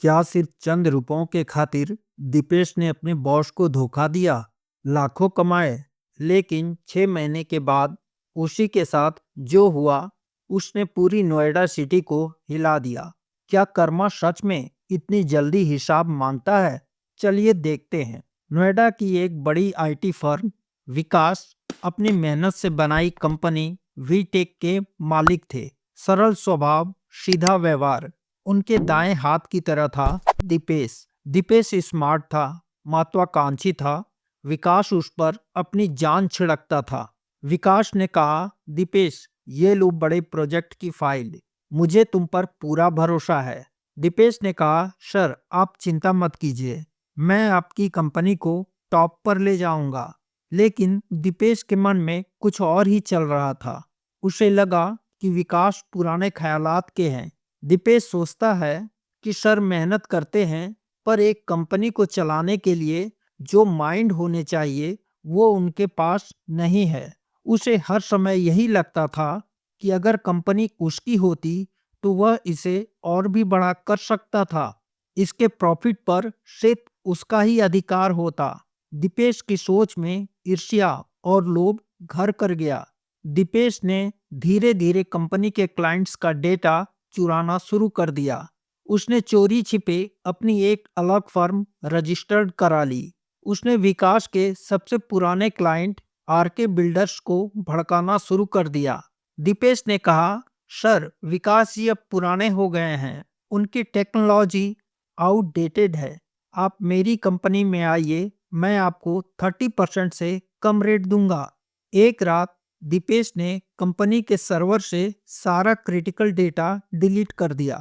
क्या सिर्फ चंद रुपयों के खातिर दीपेश ने अपने बॉस को धोखा दिया? लाखों कमाए, लेकिन 6 महीने के बाद उसी के साथ जो हुआ, उसने पूरी नोएडा सिटी को हिला दिया। क्या कर्मा सच में इतनी जल्दी हिसाब मांगता है? चलिए देखते हैं। नोएडा की एक बड़ी आईटी फर्म विकास अपनी मेहनत से बनाई कंपनी वीटेक के मालिक थे। सरल स्वभाव, सीधा व्यवहार, उनके दाएं हाथ की तरह था दीपेश। दीपेश स्मार्ट था, महत्वाकांक्षी था। विकास उस पर अपनी जान छिड़कता था। विकास ने कहा, दीपेश, ये लो बड़े प्रोजेक्ट की फाइल, मुझे तुम पर पूरा भरोसा है। दीपेश ने कहा, सर आप चिंता मत कीजिए, मैं आपकी कंपनी को टॉप पर ले जाऊंगा। लेकिन दीपेश के मन में कुछ और ही चल रहा था। उसे लगा कि विकास पुराने ख्यालात के हैं। दीपेश सोचता है कि सर मेहनत करते हैं, पर एक कंपनी को चलाने के लिए जो माइंड होने चाहिए वो उनके पास नहीं है। उसे हर समय यही लगता था कि अगर कंपनी उसकी होती तो वह इसे और भी बड़ा कर सकता था। इसके प्रॉफिट पर सिर्फ उसका ही अधिकार होता। दीपेश की सोच में ईर्ष्या और लोभ घर कर गया। दीपेश ने धीरे धीरे कंपनी के क्लाइंट्स का डेटा चुराना शुरू कर दिया। उसने चोरी छिपे अपनी एक अलग फर्म रजिस्टर्ड करा ली। उसने विकास के सबसे पुराने क्लाइंट आरके बिल्डर्स को भड़काना शुरू कर दिया। दीपेश ने कहा, सर विकास जी अब पुराने हो गए हैं, उनकी टेक्नोलॉजी आउटडेटेड है। आप मेरी कंपनी में आइए, मैं आपको 30% से कम रेट दूंगा। एक रात दीपेश ने कंपनी के सर्वर से सारा क्रिटिकल डेटा डिलीट कर दिया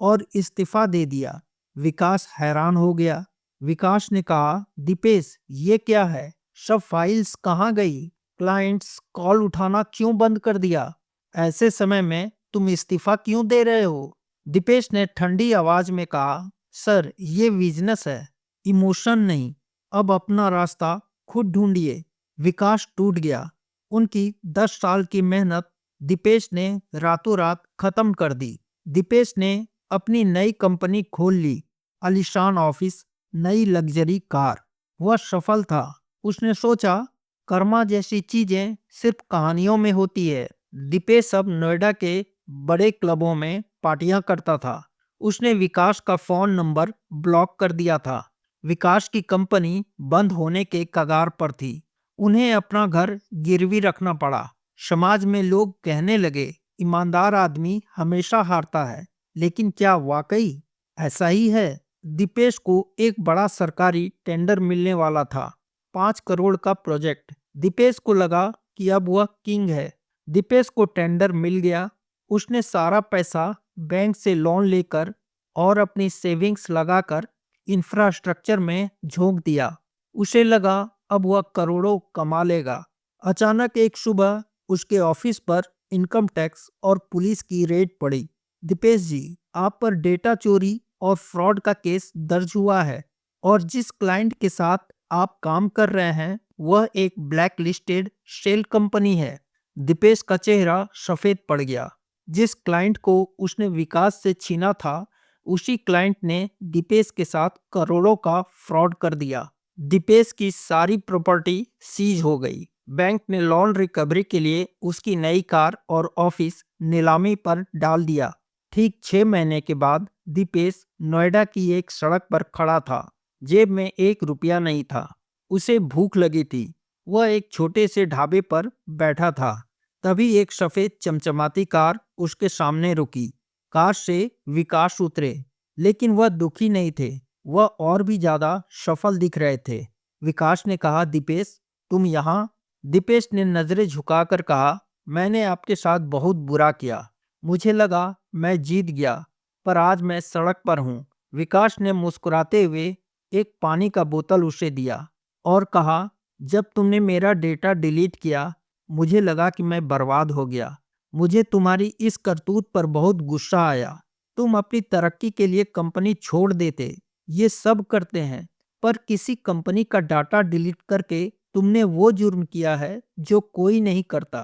और इस्तीफा दे दिया। विकास हैरान हो गया। विकास ने कहा, दीपेश ये क्या है? सब फाइल्स कहाँ गई? क्लाइंट्स कॉल उठाना क्यों बंद कर दिया? ऐसे समय में तुम इस्तीफा क्यों दे रहे हो? दीपेश ने ठंडी आवाज में कहा, सर ये बिजनेस है, इमोशन नहीं। अब अपना रास्ता खुद ढूंढिए। विकास टूट गया। उनकी 10 साल की मेहनत दीपेश ने रातों रात खत्म कर दी। दीपेश ने अपनी नई कंपनी खोल ली, आलीशान ऑफिस, नई लग्जरी कार। वह सफल था। उसने सोचा, कर्मा जैसी चीजें सिर्फ कहानियों में होती है। दीपेश अब नोएडा के बड़े क्लबों में पार्टियां करता था। उसने विकास का फोन नंबर ब्लॉक कर दिया था। विकास की कंपनी बंद होने के कगार पर थी। उन्हें अपना घर गिरवी रखना पड़ा। समाज में लोग कहने लगे, ईमानदार आदमी हमेशा हारता है। लेकिन क्या वाकई ऐसा ही है? दीपेश को एक बड़ा सरकारी टेंडर मिलने वाला था, 5 करोड़ का प्रोजेक्ट। दीपेश को लगा कि अब वह किंग है। दीपेश को टेंडर मिल गया। उसने सारा पैसा बैंक से लोन लेकर और अपनी सेविंग्स लगाकर इंफ्रास्ट्रक्चर में झोंक दिया। उसे लगा अब वह करोड़ों कमा लेगा। अचानक एक सुबह उसके ऑफिस पर इनकम टैक्स और पुलिस की रेड पड़ी। दीपेश जी, आप पर डेटा चोरी और फ्रॉड का केस दर्ज हुआ है और जिस क्लाइंट के साथ आप काम कर रहे हैं वह एक ब्लैक लिस्टेड शेल कंपनी है। दीपेश का चेहरा सफेद पड़ गया। जिस क्लाइंट को उसने विकास से छीना था, उसी क्लाइंट ने दीपेश के साथ करोड़ों का फ्रॉड कर दिया। दीपेश की सारी प्रॉपर्टी सीज हो गई। बैंक ने लोन रिकवरी के लिए उसकी नई कार और ऑफिस नीलामी पर डाल दिया। ठीक 6 महीने के बाद दीपेश नोएडा की एक सड़क पर खड़ा था। जेब में 1 रुपया नहीं था। उसे भूख लगी थी। वह एक छोटे से ढाबे पर बैठा था। तभी एक सफेद चमचमाती कार उसके सामने रुकी। कार से विकास उतरे, लेकिन वह दुखी नहीं थे। वह और भी ज्यादा सफल दिख रहे थे। विकास ने कहा, दीपेश तुम यहाँ? दीपेश ने नजरें झुकाकर कहा, मैंने आपके साथ बहुत बुरा किया। मुझे लगा मैं जीत गया, पर आज मैं सड़क पर हूँ। विकास ने मुस्कुराते हुए एक पानी का बोतल उसे दिया और कहा, जब तुमने मेरा डेटा डिलीट किया, मुझे लगा कि मैं बर्बाद हो गया। मुझे तुम्हारी इस करतूत पर बहुत गुस्सा आया। तुम अपनी तरक्की के लिए कंपनी छोड़ देते, ये सब करते हैं, पर किसी कंपनी का डाटा डिलीट करके तुमने वो जुर्म किया है जो कोई नहीं करता।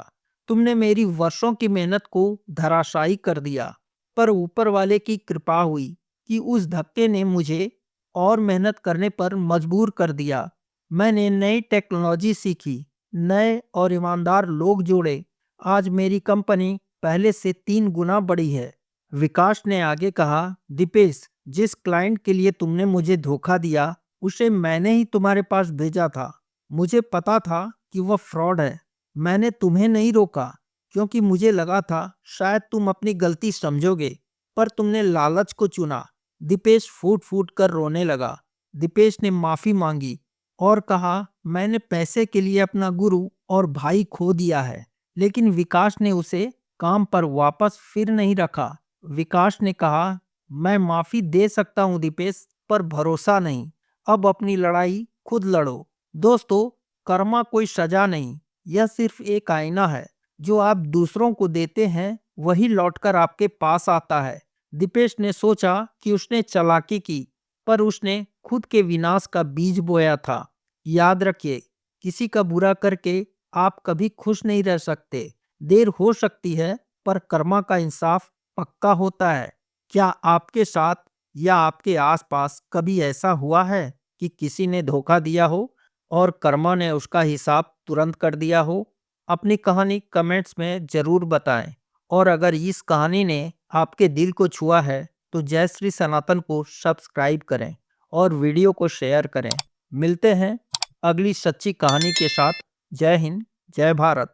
तुमने मेरी वर्षों की मेहनत को धराशायी कर दिया, पर ऊपर वाले की कृपा हुई। कि उस धक्के ने मुझे और मेहनत करने पर मजबूर कर दिया। मैंने नई टेक्नोलॉजी सीखी, नए और ईमानदार लोग जोड़े। आज मेरी कंपनी पहले से 3 गुना बड़ी है। विकास ने आगे कहा, दीपेश, जिस क्लाइंट के लिए तुमने मुझे धोखा दिया, उसे मैंने ही तुम्हारे पास भेजा था। मुझे पता था कि वह फ्रॉड है। मैंने तुम्हें नहीं रोका क्योंकि मुझे लगा था शायद तुम अपनी गलती समझोगे, पर तुमने लालच को चुना। दीपेश फूट फूट कर रोने लगा। दीपेश ने माफी मांगी और कहा, मैंने पैसे के लिए अपना गुरु और भाई खो दिया है। लेकिन विकास ने उसे काम पर वापस फिर नहीं रखा। विकास ने कहा, मैं माफी दे सकता हूं दीपेश, पर भरोसा नहीं। अब अपनी लड़ाई खुद लड़ो। दोस्तों, कर्मा कोई सजा नहीं, यह सिर्फ एक आईना है। जो आप दूसरों को देते हैं वही लौटकर आपके पास आता है। दीपेश ने सोचा कि उसने चालाकी की, पर उसने खुद के विनाश का बीज बोया था। याद रखिए, किसी का बुरा करके आप कभी खुश नहीं रह सकते। देर हो सकती है, पर कर्मा का इंसाफ पक्का होता है। क्या आपके साथ या आपके आसपास कभी ऐसा हुआ है कि किसी ने धोखा दिया हो और कर्मा ने उसका हिसाब तुरंत कर दिया हो? अपनी कहानी कमेंट्स में जरूर बताएं। और अगर इस कहानी ने आपके दिल को छुआ है तो जय श्री सनातन को सब्सक्राइब करें और वीडियो को शेयर करें। मिलते हैं अगली सच्ची कहानी के साथ। जय हिंद, जय भारत।